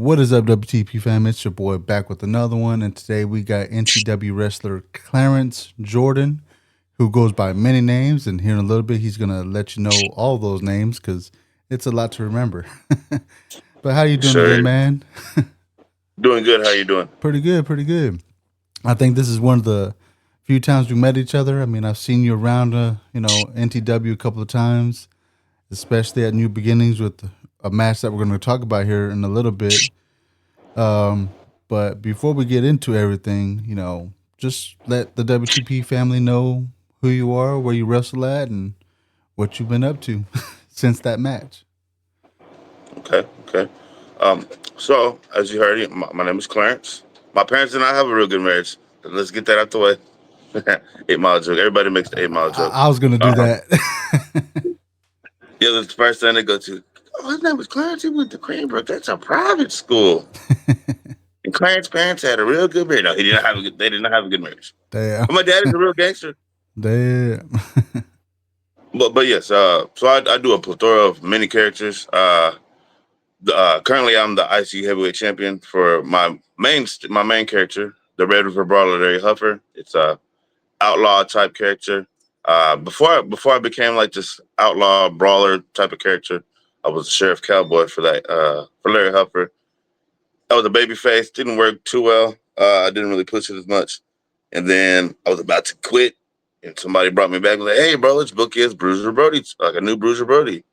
What is up, WTP fam? It's your boy back with another one, and today we got NTW wrestler Clarence Jordan, who goes by many names. And here in a little bit, he's gonna let you know all those names because it's a lot to remember. But how you doing today, Sir, man? doing good. How you doing? Pretty good, pretty good. I think this is one of the few times we met each other. I mean, I've seen you around, NTW a couple of times, especially at New Beginnings with a match that we're going to talk about here in a little bit. Um, but before we get into everything, just let the WTP family know who you are, where you wrestle at, and what you've been up to since that match. Okay. Um, so as you heard, my name is Clarence. My parents and I have a real good marriage. Let's get that out the way. 8 Mile joke. Everybody makes the 8 Mile joke. I was going to do Um, that. yeah, that's the first thing they go to. Oh, his name was Clarence. He went to Cranbrook. That's a private school. And Clarence's parents had a real good marriage. No, he didn't have a good. They did not have a good marriage. Damn. But my dad is a real gangster. Damn. But yes. So I do a plethora of many characters. Currently, I'm the IC heavyweight champion for my main character, the Red River Brawler, Larry Huffer. It's a outlaw type character. Before I became like this outlaw brawler type of character, I was a sheriff cowboy for that for Larry Huffer. I was a baby face, didn't work too well. I didn't really push it as much, and then I was about to quit, and somebody brought me back and was like, "Hey, bro, let's book you as Bruiser Brody, like a new Bruiser Brody."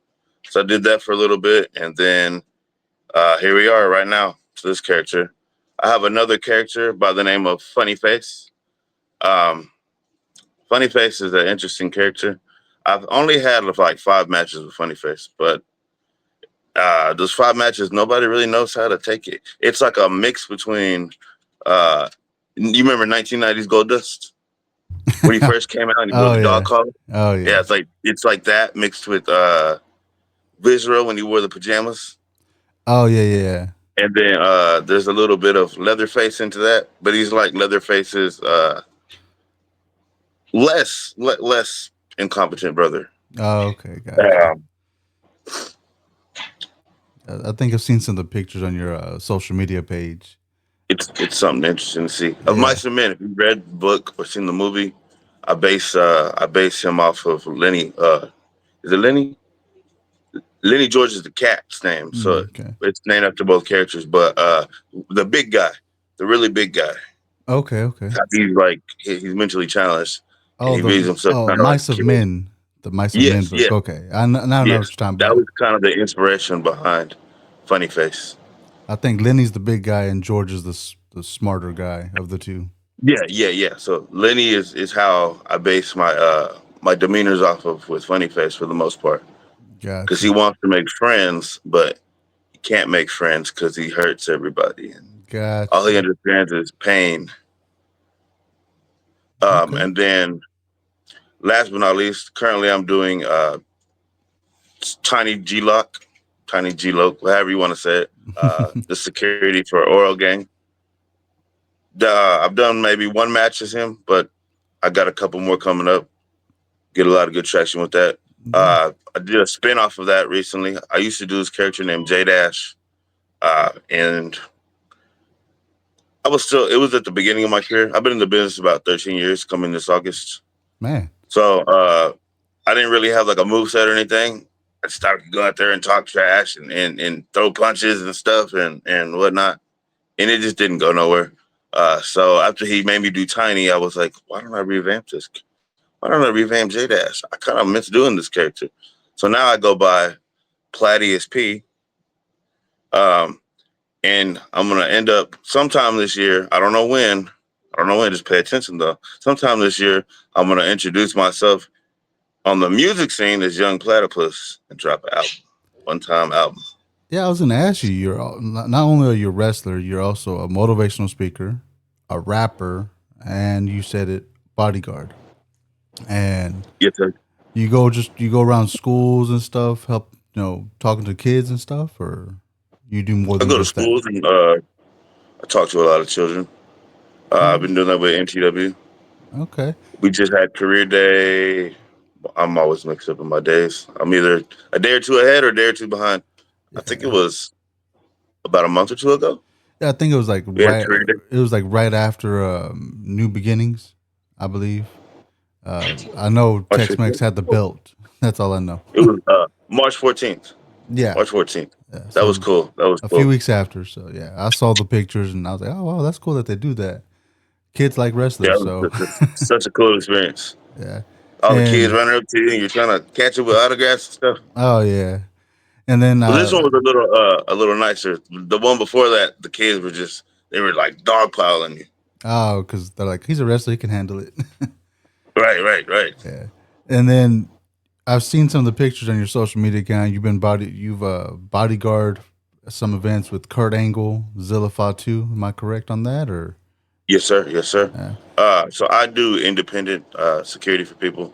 So I did that for a little bit, and then here we are right now to this character. I have another character by the name of Funny Face. Um, Funny Face is an interesting character. I've only had like 5 matches with Funny Face, but those 5 matches, nobody really knows how to take it. It's like a mix between, uh, you remember 1990s Gold Dust when he first came out and he wore Oh the dog yeah. collar? Oh Yeah, yeah. it's like that mixed with Visual when he wore the pajamas. Oh yeah. Yeah. And then there's a little bit of Leatherface into that, but he's like Leatherface's less incompetent brother. Oh, okay, gotcha. Um, I think I've seen some of the pictures on your social media page. it's something interesting to see. Of Yeah. Mice and Men, if you read the book or seen the movie, I base him off of Lenny. Is it Lenny? Lenny George is the cat's name, so Okay. it's named after both characters. But the big guy, the really big guy, Okay. Okay. he's mentally challenged, and Oh, he views the himself kind of like Mice a of kid. Men, the Mice of Men Yes, book. yes, Okay, now I know yes. what you're talking That about. was kind of the inspiration behind Funny Face. I think Lenny's the big guy and George is the smarter guy of the two. Yeah. So Lenny is how I base my demeanors off of with Funny Face for the most part, because he Gotcha, wants to make friends, but he can't make friends because he hurts everybody, and all he gotcha. understands is pain. Okay. And then last but not least, currently I'm doing Tiny G Lock, Tiny G Loc, however you want to say it. The security for Oral Gang. I've done maybe one match as him, but I got a couple more coming up. Get a lot of good traction with that. Yeah. I did a spin off of that recently. I used to do this character named J Dash, and it was at the beginning of my career. I've been in the business about 13 years, coming this August. Man. So I didn't really have like a move set or anything. I just started to go out there and talk trash and throw punches and stuff and whatnot. And it just didn't go nowhere. So after he made me do Tiny, I was like, why don't I revamp this? Why don't I revamp J Dash? I kind of miss doing this character. So now I go by Platius P. Um, and I'm gonna end up sometime this year. I don't know when. I don't know when. Just pay attention though. Sometime this year, I'm gonna introduce myself on the music scene as Young Platypus and drop an album, one time album. Yeah, I was gonna ask you. Not only are you a wrestler, you're also a motivational speaker, a rapper, and you said it, bodyguard. And Yes, sir. you go around schools and stuff, help talking to kids and stuff, or you do more I than go to just that. schools and I talk to a lot of children. I've Oh, been doing that with NTW. okay. We just had career day. I'm always mixed up in my days. I'm either a day or two ahead or a day or two behind. I think it Yeah. was. about a month or two ago. Yeah, I think it was like We had right. career day. It was like right after New Beginnings, I believe. I know March Tex-Mex 15th. had the belt. That's all I know. It was March 14th. Yeah, March 14th. yeah. That was So cool. That was a few cool. weeks after. So yeah, I saw the pictures and I was like, oh wow, that's cool that they do that. Kids like Yeah, wrestlers, it so was such a cool experience. yeah. All the kids And running up to you and you're trying to catch up with autographs and stuff. oh yeah, and then Well, this one was a little nicer. The one before that, the kids were just they were like dogpiling you. oh, because they're like he's a wrestler, he can handle it. Right, right, right. Yeah, and then I've seen some of the pictures on your social media account. You've bodyguard some events with Kurt Angle, Zilla Fatu. Am I correct on that? Or Yes, sir. Yes, sir. uh, So I do independent security for people.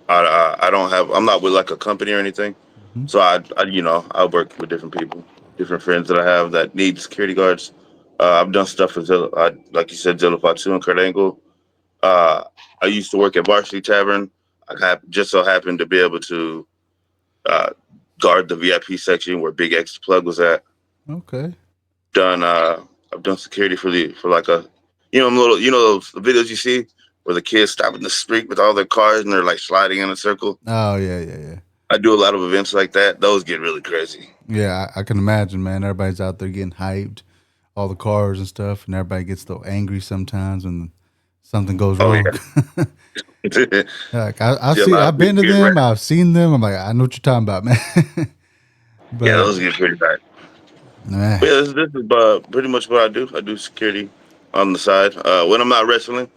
I don't have. I'm not with like a company or anything. mhm. So I work with different people, different friends that I have that need security guards. I've done stuff for Zilla, like you said, Zilla Fatu and Kurt Angle. Uh, I used to work at Varsity Tavern. Just so happened to be able to uh, guard the VIP section where Big X Plug was at. Okay. Done. I've done security for like a, little, those videos you see where the kids stop in the street with all their cars and they're like sliding in a circle. Oh yeah, yeah, yeah. I do a lot of events like that. Those get really crazy. Yeah, I can imagine, man. Everybody's out there getting hyped, all the cars and stuff, and everybody gets so angry sometimes when something goes Oh wrong. yeah, Like see a lot I've of people been to get them, wrecked. I've seen them. I'm like, I know what you're talking about, man. Yeah, But those get pretty bad. But man, yeah, this is pretty much what I do. I do security on the side. When I'm not wrestling,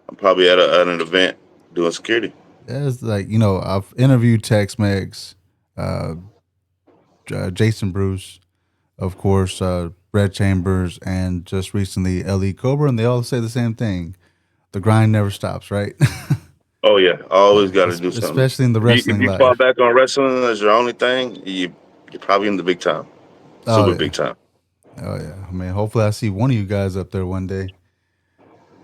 I'm probably at an event doing security. it's like I've interviewed Tex Mex, uh, Jason Bruce, of course, Red Chambers, and just recently Ellie Cobra, and they all say the same thing: the grind never stops, right? Oh yeah, I always got to do something. Especially in the If wrestling you fall life. back on wrestling as your only thing, you're probably in the big time, Oh super big yeah, time. oh yeah. I mean, hopefully, I see one of you guys up there one day.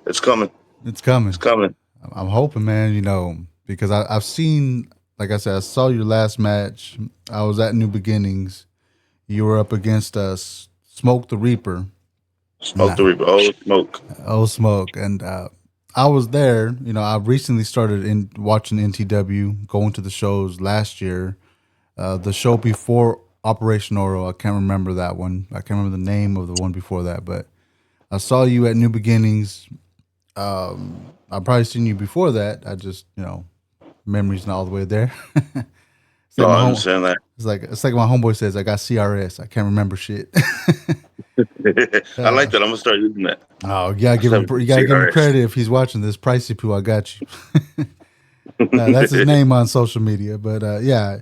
It's coming. It's It's coming. coming. I'm hoping, man. Because I've seen, like I said, I saw your last match. I was at New Beginnings. You were up against Smoke the Reaper. Smoke the Nah, Reaper. Oh, smoke. oh Smoke, and I was there. I recently started in watching NTW, going to the shows last year. The show before Operation Oro, I can't remember that one. I can't remember the name of the one before that, but I saw you at New Beginnings. I've probably seen you before that. I just, memories not all the way there. It's like No, my I home. understand that. It's like my homeboy says. I got CRS. I can't remember shit. I like uh, that. I'm gonna start using that. oh, you gotta I give him. said You gotta give him CRS. credit if he's watching this. Pricey poo, I got you. That's his name on social media. But yeah,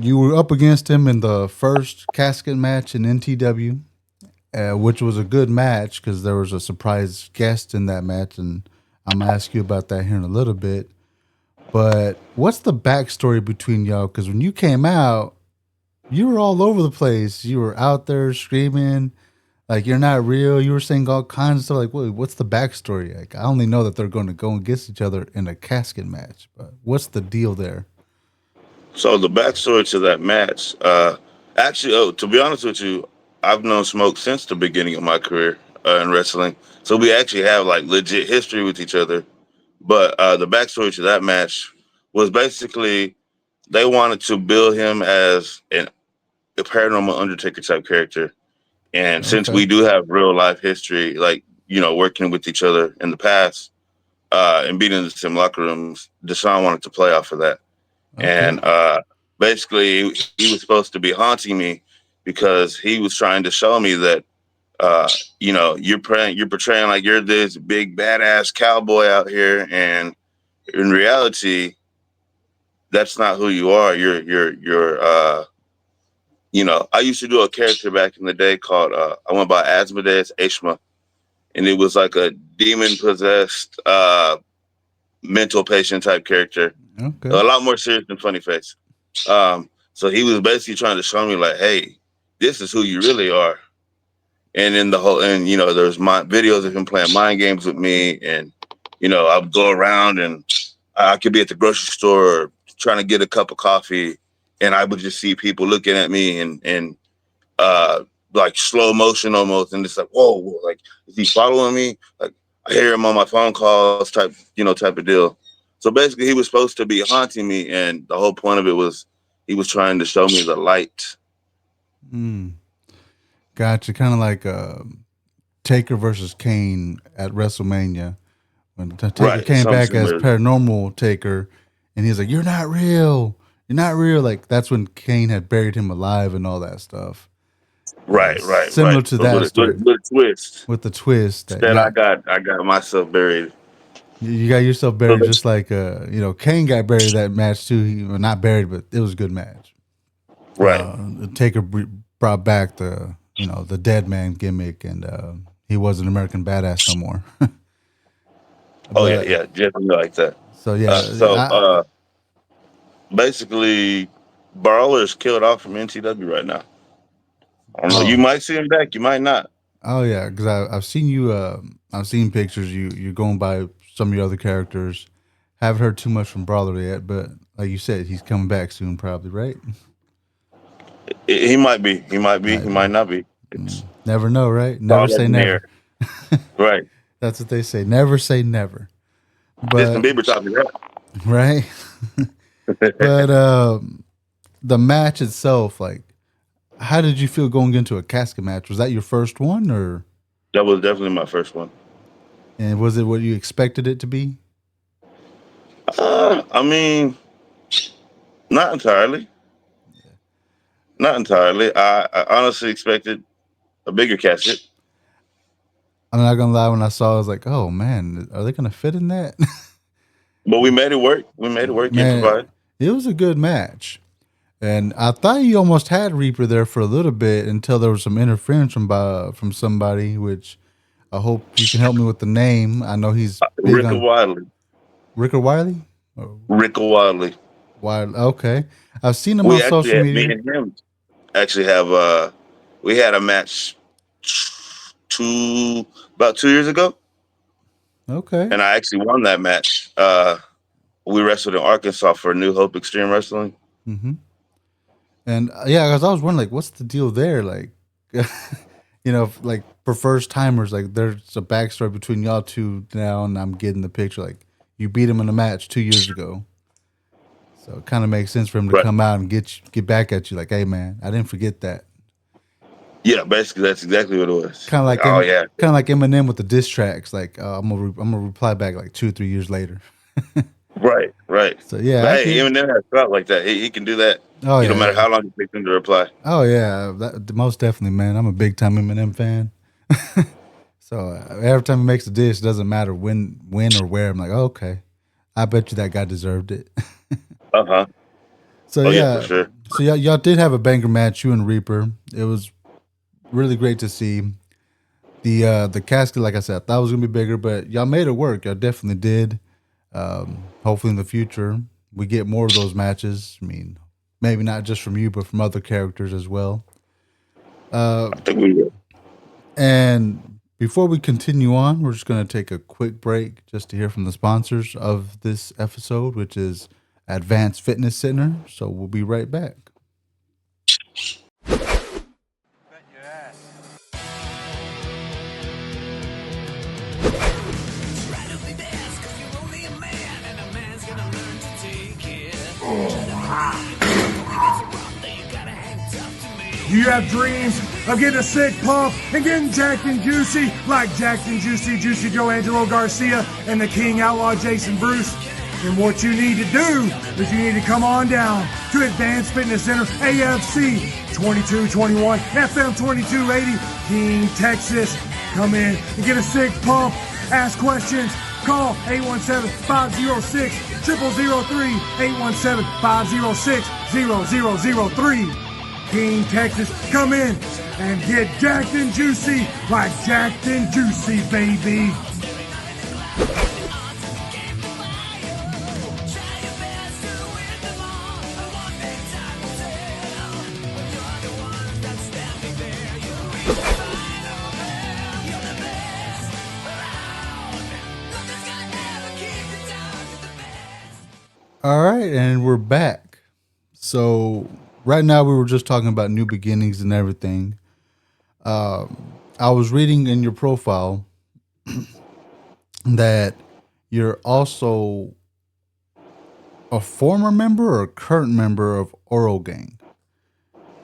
you were up against him in the first casket match in NTW, which was a good match because there was a surprise guest in that match, and I'm gonna ask you about that here in a little bit. But what's the backstory between y'all? Because when you came out, you were all over the place. You were out there screaming like you're not real. You were saying all kinds of stuff. Like, what's the backstory? Like, I only know that they're going to go against each other in a casket match, but what's the deal there? So the backstory to that match, actually, to be honest with you, I've known Smoke since the beginning of my career in wrestling. So we actually have like legit history with each other. But the backstory to that match was basically they wanted to build him as a paranormal Undertaker type character. And since Okay, we do have real life history, like, working with each other in the past and being in the same locker rooms, Deshaun wanted to play off of that. okay, And basically, he was supposed to be haunting me because he was trying to show me that, you're portraying like you're this big badass cowboy out here. And in reality, that's not who you are. I used to do a character back in the day called I went by Asmodeus Ashma, and it was like a demon possessed mental patient type character, okay, a lot more serious than Funny Face. So he was basically trying to show me like, hey, this is who you really are. And in the whole, and there's my videos of him playing mind games with me, and I would go around and I could be at the grocery store trying to get a cup of coffee, and I would just see people looking at me and uh, like slow motion almost, and it's like, whoa, like is he following me? Like I hear him on my phone calls, type of deal. So basically, he was supposed to be haunting me, and the whole point of it was he was trying to show me the light. Mm, gotcha. Kind of like Taker versus Kane at WrestleMania when Taker Right, came something back as similar. paranormal Taker, and he's like, "You're not real. You're not real." Like that's when Kane had buried him alive and all that stuff. Right. Similar to But that story with a twist. with the twist that Instead, I got myself buried. you got yourself So buried, just like Kane got buried that match too. Well, not buried, but it was a good match. right. Taker brought back the dead man gimmick, and he wasn't American Badass no more. Oh yeah, But yeah, definitely like that. so yeah, So basically, Brawler's killed off from NTW right now. I don't know. You oh might see him back. You might not. oh yeah, because I've seen you. I've seen pictures. You're going by some of your other characters. Haven't heard too much from Brawler yet, but like you said, he's coming back soon, probably, right? He might be. He might be. He Might be. might not be. It's Never know, right? Never all up say in the air. never. Right. That's what they say. Never say never. Justin But Bieber taught me that. right. But the match itself, like, how did you feel going into a casket match? Was that your first one, or That was definitely my first one. and was it what you expected it to be? I mean, not entirely. Not entirely. I honestly expected a bigger casket, I'm not gonna lie. When I saw, it, I was like, "Oh man, are they gonna fit in that?" but we made it work. We made it work. Man, Improvised. it was a good match, and I thought you almost had Reaper there for a little bit until there was some interference from somebody, which I hope you can help me with the name. I know he's big Rick on Wiley. Ricker Wiley. Oh, Rick Wiley. Wiley. Okay, I've seen him on We actually social had me media. and him actually have we had a match two about 2 years ago, Okay. and I actually won that match. We wrestled in Arkansas for New Hope Extreme Wrestling. Mm-hmm. And yeah, because I was wondering, like, what's the deal there? Like, like for first timers, like, there's a backstory between y'all two now, and I'm getting the picture. Like, you beat him in a match 2 years ago, so it kind of makes sense for him to Right. come out and get back at you. Like, hey, man, I didn't forget that. Yeah, basically that's exactly what it was. Kind of Like, like oh yeah, kind of like Eminem with the diss tracks. Like, I'm gonna reply back like 2 or 3 years later. right. So yeah, But I hey, could. Eminem has felt like that. He can do that. Oh No yeah, matter yeah. how long it takes him to reply. Oh yeah, most definitely, man. I'm a big time Eminem fan. So every time he makes a dish, doesn't matter when or where. I'm like, oh, okay, I bet you that guy deserved it. Uh huh. So Oh yeah, for yeah, sure. so y'all did have a banger match, you and Reaper. It was really great to see. The casket, like I said, I thought it was gonna be bigger, but y'all made it work. Y'all definitely did. Hopefully in the future we get more of those matches. I mean, maybe not just from you, but from other characters as well. Uh, I think we will. And before we continue on, we're just going to take a quick break just to hear from the sponsors of this episode, which is Advanced Fitness Center. So we'll be right back. You have dreams of getting a sick pump and getting jacked and juicy like Jacked and Juicy Joe Angelo Garcia and the King Outlaw Jason Bruce. And what you need to do is you need to come on down to Advanced Fitness Center, AFC 2221, FM 2280, King, Texas. Come in and get a sick pump. Ask questions. Call 817-506-0003, 817-506-0003. King, Texas, come in and get jacked and juicy like Jacked and Juicy, baby. All right, and we're back. So right now we were just talking about new beginnings and everything. I was reading in your profile that you're also a former member or a current member of Oral Gang,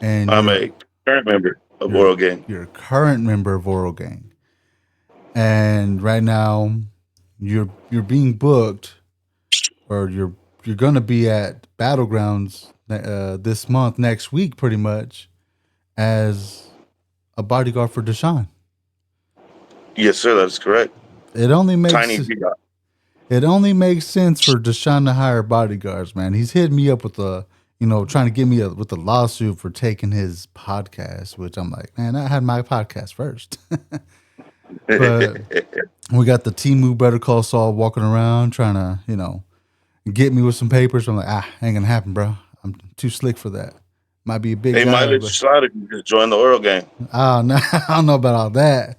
and I'm a current member of you're Oral Gang. you're a current member of Oral Gang, and right now you're being booked, or you're gonna be at Battlegrounds this month, next week, pretty much as a bodyguard for Deshaun. Yes, sir. That's correct. It only makes Tiny V-Dot. it only makes sense for Deshaun to hire bodyguards, man. He's hitting me up with trying to get me with a lawsuit for taking his podcast, which I'm like, man, I had my podcast first. But we got the Timu Better Call Saul walking around trying to, get me with some papers. I'm like, ain't gonna happen, bro. I'm too slick for that. Might be a big They might guy, let you but slide if you just join the Oral Gang. no, I don't know about all that.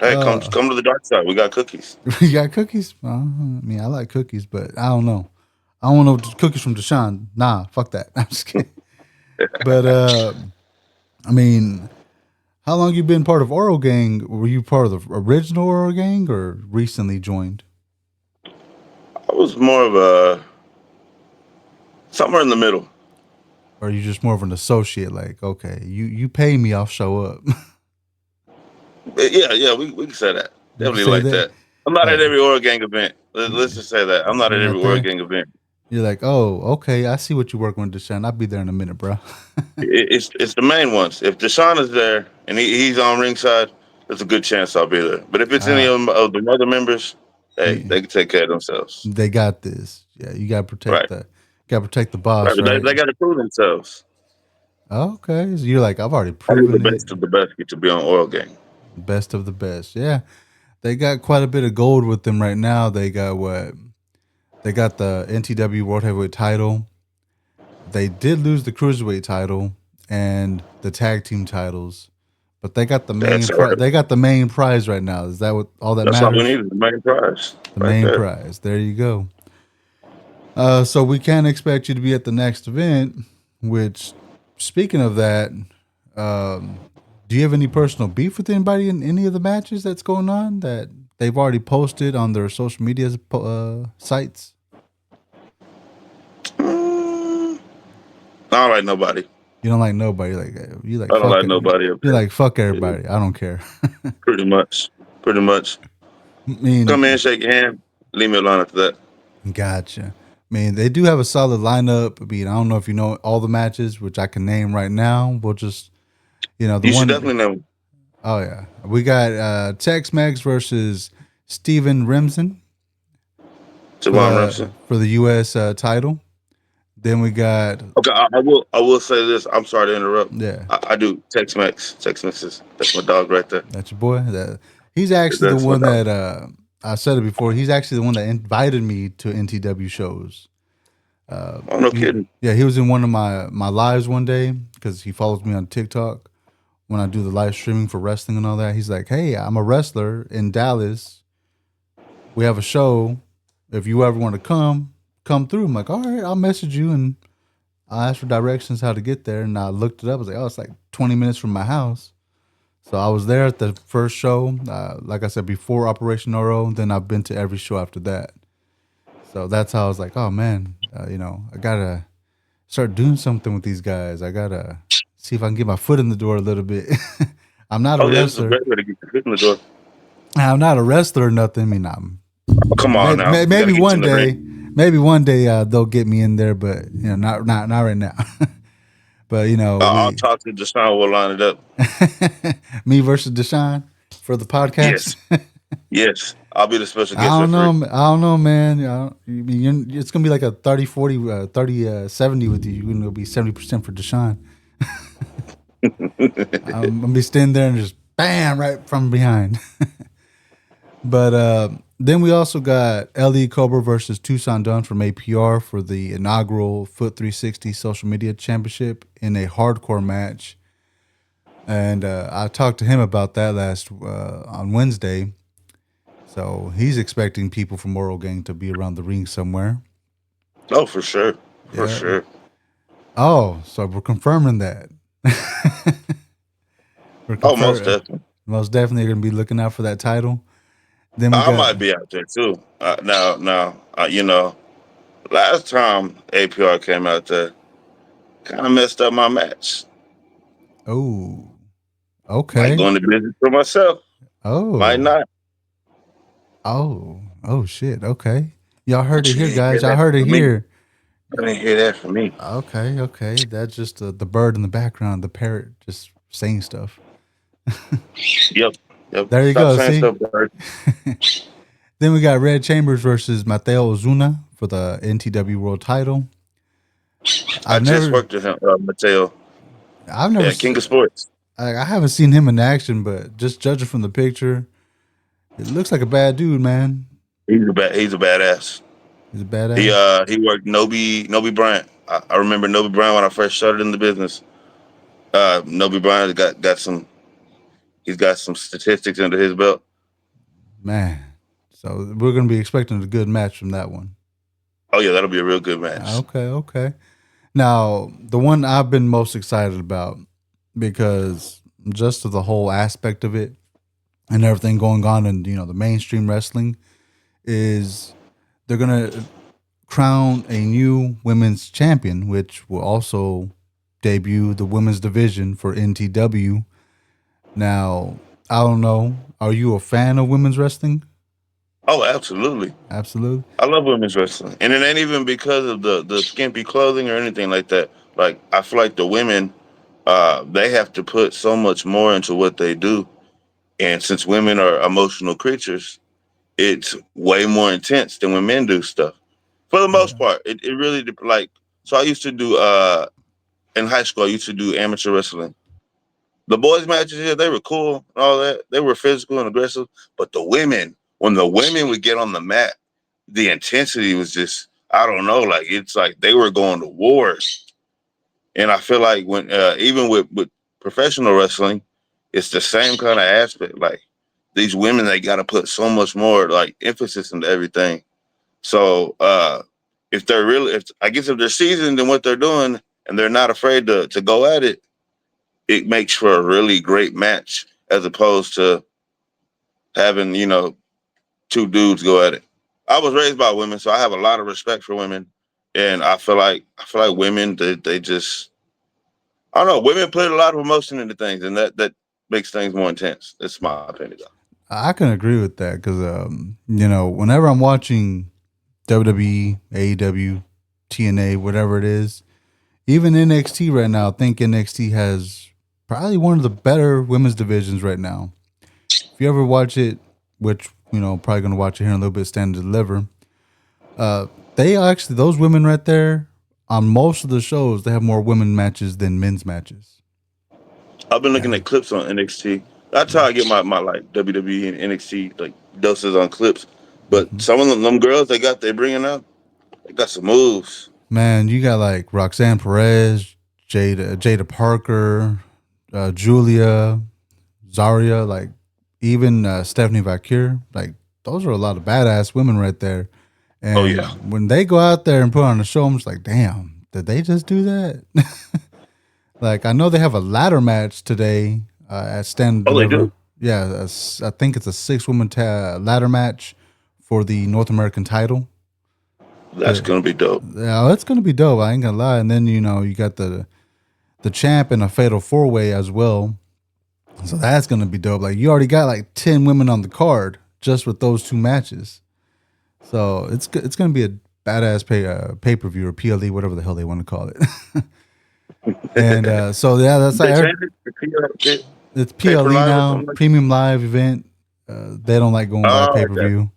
Hey, come to the dark side. We got cookies. You got cookies? Well, I mean, I like cookies, but I don't know. I don't know cookies from Deshaun. Nah, fuck that. I'm just kidding. But I mean, how long you been part of Oral Gang? Were you part of the original Oral Gang or recently joined? I was more of a somewhere in the middle. Or are you just more of an associate? Like, okay, you pay me, I'll show up. Yeah, we can say that. You can Definitely say like that. that. I'm not at Like, every Oral Gang event. Let's just say that. I'm not at you're every not Oral there. Gang event. You're like, oh, okay, I see what you're working with, Deshaun. I'll be there in a minute, bro. It's the main ones. If Deshaun is there and he's on ringside, there's a good chance I'll be there. But if it's any Ah, of the other members, hey, you, they can take care of themselves. they got this. Yeah, you Right. gotta protect the Right. boss, But right? they got to prove themselves. Okay, so you're like, I've already Only the proven it. best of the best get to be on Oral Gang. Best of the best. Yeah, they got quite a bit of gold with them right now. They got what? They got the NTW World Heavyweight title. They did lose the Cruiserweight title and the tag team titles, but they got the main That's all right. They got the main prize right now. Is that what all that That's all we matters? need is the main prize The right main there. prize. There you go. So we can expect you to be at the next event. Which, speaking of that, do you have any personal beef with anybody in any of the matches that's going on that they've already posted on their social media sites? I don't like nobody. You don't like nobody. You like I don't fuck like it. nobody up You're there. like fuck everybody. I don't care. Pretty much. Pretty much. I mean, Come in, shake your hand, leave me alone after that. gotcha. I mean, they do have a solid lineup. I mean, I don't know if you know all the matches, which I can name right now. We'll just, the You should one. definitely know. Oh yeah, we got Tex-Mex versus Steven Remsen Javon Remsen. for the U.S. Title. Then we got Okay, I will say this. I'm sorry to interrupt. yeah, I do Tex-Mex. Tex-Mex that's my dog right there. that's your boy. He's actually the That's my one dog. that I said it before. He's actually the one that invited me to NTW shows. Oh, no kidding. Yeah, he was in one of my lives one day because he follows me on TikTok when I do the live streaming for wrestling and all that. He's like, "Hey, I'm a wrestler in Dallas. We have a show. If you ever want to come through." I'm like, "All right, I'll message you and I'll ask for directions how to get there." And I looked it up. I was like, "Oh, it's like 20 minutes from my house." So I was there at the first show. Like I said, before Operation Oro. Then I've been to every show after that. So that's how I was like, "Oh man, I gotta start doing something with these guys. I gotta see if I can get my foot in the door a little bit." I'm not a Oh, yeah, this is a wrestler. great way to get your foot in the door. I'm not a wrestler or nothing. I mean, I'm Oh, come on now. We gotta maybe get you one in the day, ring. they'll get me in there, but not right now. But I'll we talk to Deshaun. We'll line it up. me versus Deshaun for the podcast. Yes. Yes. I'll be the special guest referee. I don't know, man. It's gonna be like a 30, 40, 30, 70 with you. You're gonna be 70% for Deshaun. I'm gonna be standing there and just bam right from behind. But then we also got LE Cobra versus Tucson Dunn from APR for the inaugural Foot 360 Social Media Championship in a hardcore match. And I talked to him about that last on Wednesday. So he's expecting people from Oral Gang to be around the ring somewhere. Oh, for sure. For Yeah. sure. Oh, so we're confirming that. we're Oh, most confirming. definitely. Most definitely going to be looking out for that title. Then we I got might be out there too. Last time APR came out there, kind of messed up my match. oh, Might okay. go into business for myself. Might Oh, not. oh shit. Okay. Y'all heard But it you here, didn't hear guys. Y'all that heard it from me. here. I didn't hear that from me. Okay. That's just the bird in the background, the parrot just saying stuff. Yep. Yep. There you Stop go. saying See? stuff, Bird. Then we got Red Chambers versus Mateo Ozuna for the NTW World Title. I I've just never, worked with him, Mateo. I've never, Yeah, King of Sports. I haven't seen him in action, but just judging from the picture, it looks like a bad dude, man. He's a badass. He's a He badass. uh he worked Nobi Bryant. I remember Nobi Bryant when I first started in the business. Nobi Bryant he's got some statistics under his belt. Man. So we're going to be expecting a good match from that one. Oh yeah, that'll be a real good match. Okay. Now, the one I've been most excited about because just of the whole aspect of it and everything going on in, the mainstream wrestling is they're going to crown a new women's champion, which will also debut the women's division for NTW. Now, I don't know. Are you a fan of women's wrestling? Oh, absolutely. Absolutely. I love women's wrestling, and it ain't even because of the skimpy clothing or anything like that. Like I feel like the women, they have to put so much more into what they do, and since women are emotional creatures, it's way more intense than when men do stuff. For the most Yeah. part, it really like. So I used to do in high school. I used to do amateur wrestling. The boys matches here, they were cool and all that. They were physical and aggressive, but when the women would get on the mat, the intensity was just I don't know, like it's like they were going to war. And I feel like when even with professional wrestling, it's the same kind of aspect. Like these women, they got to put so much more like emphasis into everything. So if they're really, if I guess if they're seasoned in what they're doing and they're not afraid to go at it, it makes for a really great match as opposed to having two dudes go at it. I was raised by women, so I have a lot of respect for women, and I feel like women they just I don't know. Women put a lot of emotion into things, and that makes things more intense. That's my opinion. I can agree with that because, whenever I'm watching WWE, AEW, TNA, whatever it is, even NXT right now, I think NXT has probably one of the better women's divisions right now. If you ever watch it, which, probably going to watch it here in a little bit, Stand and Deliver, they actually, those women right there, on most of the shows, they have more women matches than men's matches. I've been looking Yeah. at clips on NXT. That's how I get my like WWE and NXT like doses on clips. But Hmm. some of them girls they bringing up, they got some moves. Man, you got like Roxanne Perez, Jada Parker, Julia, Zaria, like even Stephanie Vakir. Like those are a lot of badass women right there. Oh yeah, And when they go out there and put on a show, I'm just like, damn, did they just do that? Like I know they have a ladder match today at Stand and oh they Deliver. do. Yeah, I think it's a 6-woman ladder match for the North American title. That's gonna be dope. Yeah, it's gonna be dope. I ain't gonna lie. And then you got the champ in a fatal 4-way as well. So that's gonna be dope. Like you already got like 10 women on the card just with those two matches. So it's gonna be a badass pay per view or PLE, whatever the hell they want to call it. And so yeah, that's They like changed it to it's pay per PLE live or now, something like that. premium live event. They don't like going by Oh, pay per okay. view.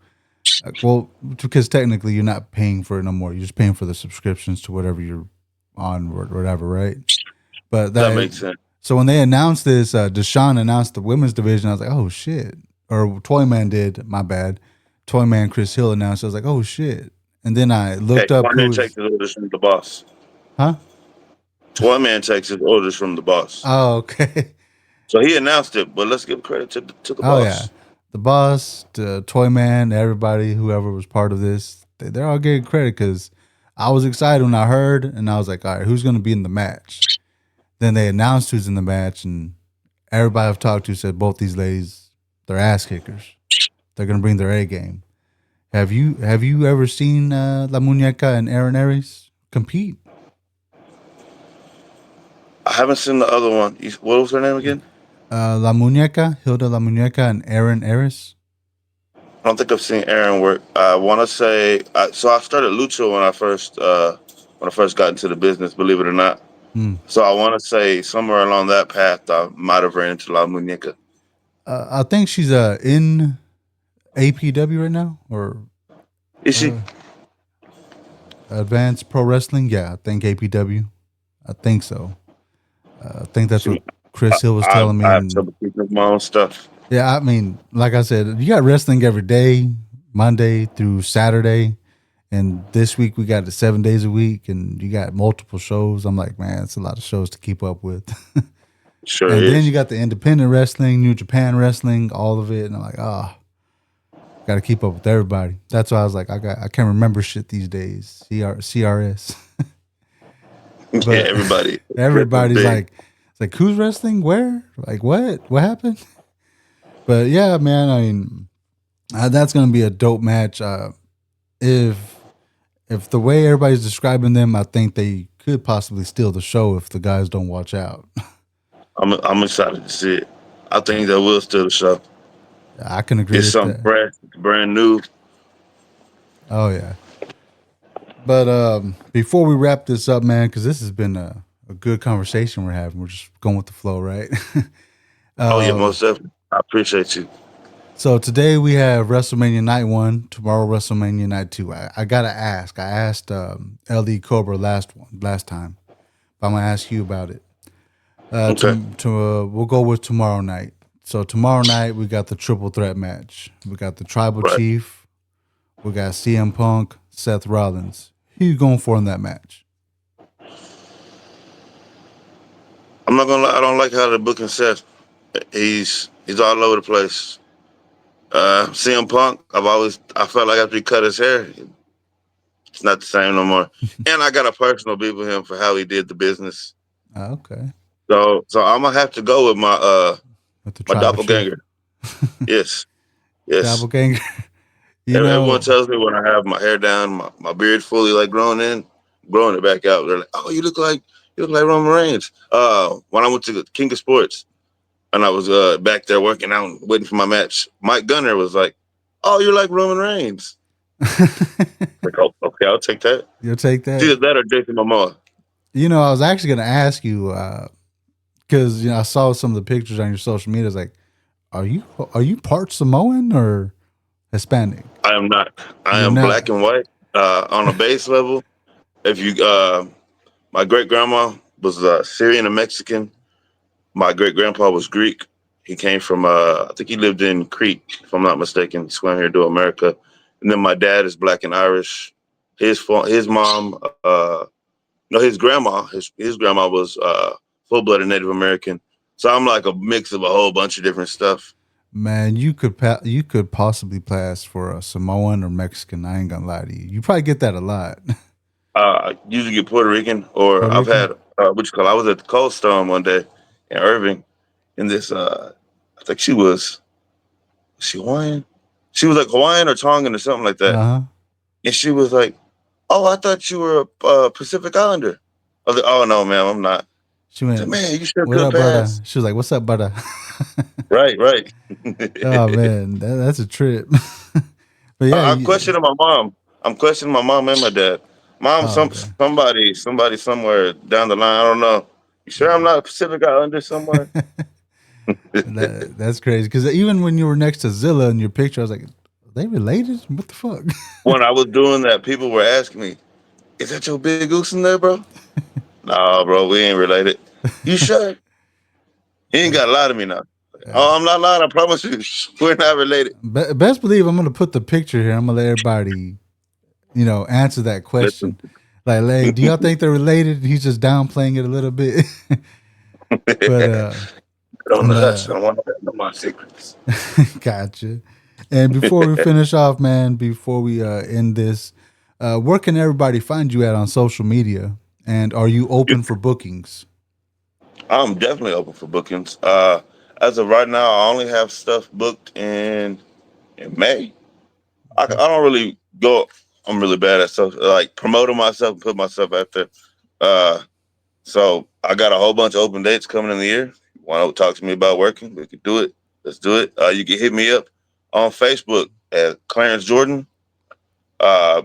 Well, because technically you're not paying for it no more. You're just paying for the subscriptions to whatever you're on or whatever, right? But That makes sense. so when they announced this, Deshaun announced the women's division. I was like, oh shit. Or Toyman did. My bad. Toyman Chris Hill announced. I was like, oh shit. And then I Hey, looked up one man takes who's, his orders from the boss. huh? One man takes his orders from the boss. Oh, okay. So he announced it, but let's give credit to the Oh yeah, boss. the boss, the Toyman, everybody, whoever was part of this, they're all getting credit because I was excited when I heard, and I was like, all right, who's going to be in the match? Then they announced who's in the match, and everybody I've talked to said both these ladies, they're ass kickers. They're going to bring their A game. Have you ever seen La Muñeca and Aaron Aries compete? I haven't seen the other one. What was her name again? La Muñeca, Hilda La Muñeca, and Aaron Aries. I don't think I've seen Aaron work. I want to say so. I started lucha when I first got into the business. Believe it or not. So I want to say somewhere along that path, I might have ran into La Muñeca. I think she's in APW right now, or Is she? Advanced Pro Wrestling. Yeah, I think APW. I think so. I think that's what Chris Hill was telling me. I have trouble keeping my own stuff. Yeah, I mean, like I said, you got wrestling every day, Monday through Saturday. And this week we got it 7 days a week, and you got multiple shows. I'm like, man, it's a lot of shows to keep up with. Sure and is. then you got the independent wrestling, New Japan wrestling, all of it. And I'm like, got to keep up with everybody. That's why I was like, I can't remember shit these days. CRS. But yeah, everybody's like, it's like, who's wrestling? Where? Like, what? What happened? But yeah, man, I mean, that's gonna be a dope match. If the way everybody's describing them, I think they could possibly steal the show if the guys don't watch out. I'm excited to see it. I think that will steal the show. I can agree. It's with something that. fresh, brand new. Oh yeah. But before we wrap this up, man, because this has been a good conversation we're having. We're just going with the flow, right? Oh yeah, most definitely. I appreciate you. So today we have WrestleMania Night 1, tomorrow WrestleMania Night 2. I gotta ask. I asked LD Cobra last time, but I'm gonna ask you about it. Okay. We'll go with tomorrow night. So tomorrow night we got the triple threat match. We got the Tribal Chief. We got CM Punk, Seth Rollins. Who you going for in that match? I'm not gonna lie. I don't like how the booking Seth. He's all over the place. CM Punk, I felt like after he cut his hair, it's not the same no more. And I got a personal beef with him for how he did the business. Okay. So I'm gonna have to go with my doppelganger. Yes. Doppelganger. Everyone tells me when I have my hair down, my beard fully like growing it back out. They're like, "Oh, you look like Roman Reigns." When I went to the King of Sports and I was back there working out, waiting for my match, Mike Gunner was like, "Oh, you're like Roman Reigns." Like, oh, okay, I'll take that. You'll take that. Either that or Jason Momoa. I was actually going to ask you because I saw some of the pictures on your social media. It's like, are you part Samoan or Hispanic? I am not. I am black and white on a base level. If you, my great grandma was Syrian and Mexican. My great grandpa was Greek. He came from, I think he lived in Crete, if I'm not mistaken. He swam here to America. And then my dad is black and Irish. His mom, his grandma was full-blooded Native American. So I'm like a mix of a whole bunch of different stuff. Man, you could possibly pass for a Samoan or Mexican. I ain't gonna lie to you. You probably get that a lot. Usually get Puerto Rican, or I've had I was at the Cold Stone one day in Irving, and this I think she was Hawaiian. She was like Hawaiian or Tongan or something like that. Uh-huh. And she was like, "Oh, I thought you were a Pacific Islander." I was like, "Oh no, ma'am, I'm not." She went, said, "Man, you sure what could up, pass." brother? She was like, "What's up, brother?" Right. Oh man, that's a trip. But yeah, I'm questioning my mom. I'm questioning my mom and my dad. Mom, somebody somewhere down the line, I don't know. You sure I'm not a Pacific Islander somewhere? That's crazy. Because even when you were next to Zilla in your picture, I was like, are they related? What the fuck? When I was doing that, people were asking me, "Is that your big goose in there, bro?" Nah, bro, we ain't related. You sure? He ain't got to lie to me now. Oh, I'm not lying. I promise you, we're not related. Best believe I'm gonna put the picture here. I'm gonna let everybody, answer that question. Like, do y'all think they're related? He's just downplaying it a little bit. But don't want to know my secrets. Gotcha. And before we finish off, man, before we end this, Where can everybody find you at on social media? And are you open for bookings? I'm definitely open for bookings. As of right now, I only have stuff booked in May. I don't really go. I'm really bad at stuff like promoting myself and put myself out there. Uh, so I got a whole bunch of open dates coming in the year. Want to talk to me about working? We can do it. Let's do it. You can hit me up on Facebook at Clarence Jordan, uh,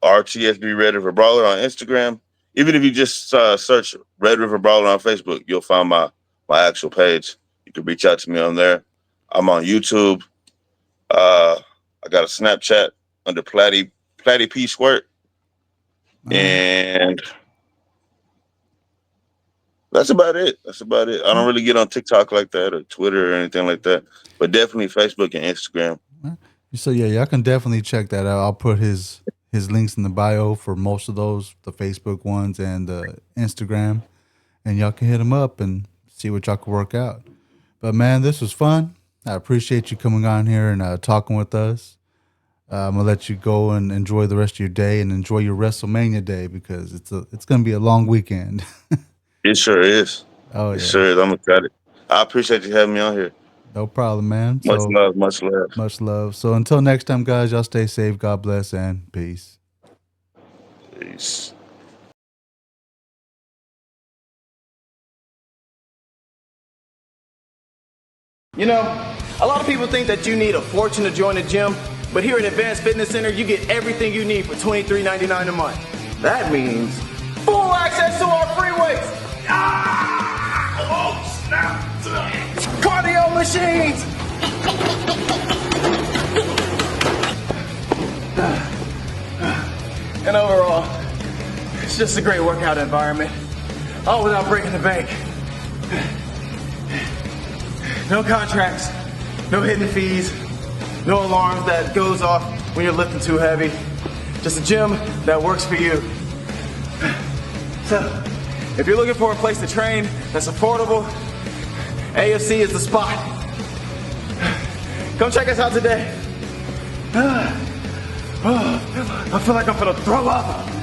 RTSB Red River Brawler on Instagram. Even if you just search Red River Brawler on Facebook, you'll find my actual page. You can reach out to me on there. I'm on YouTube. I got a Snapchat under Platty P Squirt, and that's about it. That's about it. I don't really get on TikTok like that or Twitter or anything like that, but definitely Facebook and Instagram. So yeah, y'all can definitely check that out. I'll put his links in the bio for most of those, the Facebook ones and the Instagram, and y'all can hit him up and see what y'all can work out. But man, this was fun. I appreciate you coming on here and talking with us. I'm gonna let you go and enjoy the rest of your day and enjoy your WrestleMania day because it's gonna be a long weekend. It sure is. Oh It yeah, sure is. I'm excited. I appreciate you having me on here. no problem, man. Much So love, much love. much love. So until next time, guys, y'all stay safe. God bless and peace. Peace. You know, a lot of people think that you need a fortune to join a gym, but here at Advanced Fitness Center, you get everything you need for $23.99 a month. That means full access to our free weights. Oh, snap. Cardio machines. And overall, it's just a great workout environment, all without breaking the bank. No contracts, no hidden fees, no alarms that goes off when you're lifting too heavy. Just a gym that works for you. So, if you're looking for a place to train that's affordable, AFC is the spot. Come check us out today. I feel like I'm gonna throw up.